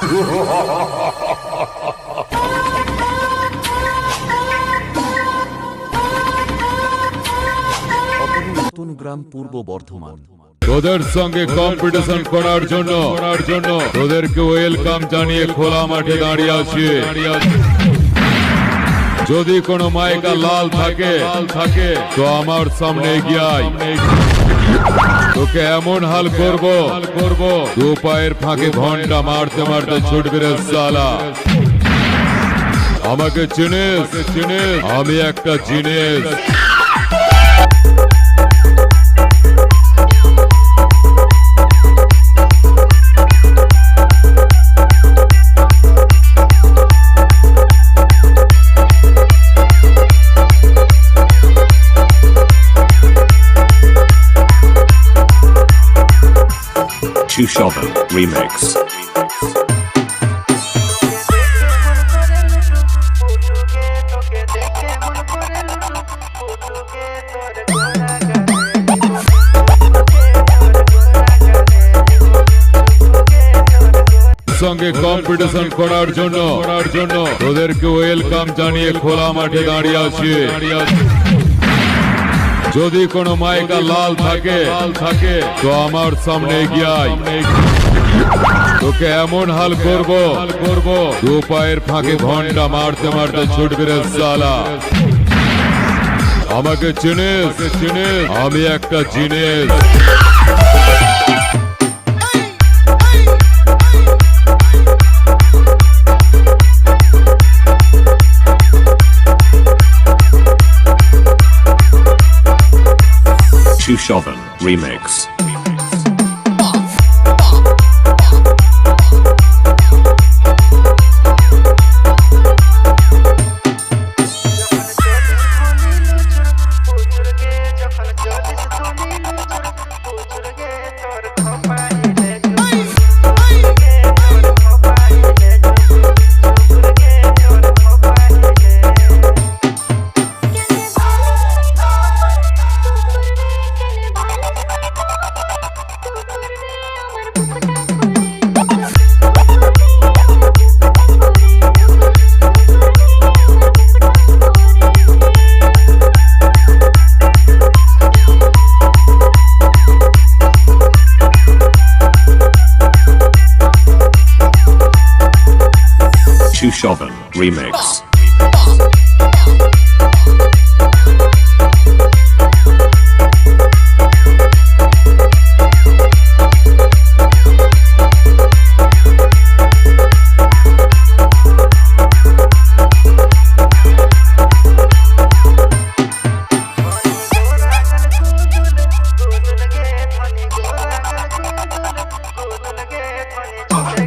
নতুন গ্রাম পূর্ব বর্ধমান। তোদের সঙ্গে কম্পিটিশন করার জন্য তোদেরকে ওয়েলকাম জানিয়ে খোলা মাঠে দাঁড়িয়ে আছি। যদি কোনো মাইকা লাল থাকে তো আমার সামনে এগিয়ে আয়। তোকে এমন হাল করব দু পায়ের ফাঁকে ঘন্টা মারতে মারতে ছুটবে রে সালা। আমাকে চিনিস? আমি একটা জিনিস। Chushovan Remix. সঙ্গে কম্পিটিশন করার জন্য তোদেরকে ওয়েলকাম জানিয়ে খোলা মাঠে দাঁড়িয়ে আছি। যদি কোনো মাইকা লাল থাকে তো আমার সামনে এগিয়ে আয়। তোকে এমন হাল করব দু পায়ের ফাঁকে ঘন্টা মারতে মারতে ছুটবে রে সালা। আমাকে চিনিস? আমি একটা জিনিস। Chushovan Remix. Chushovan Remix. Okay.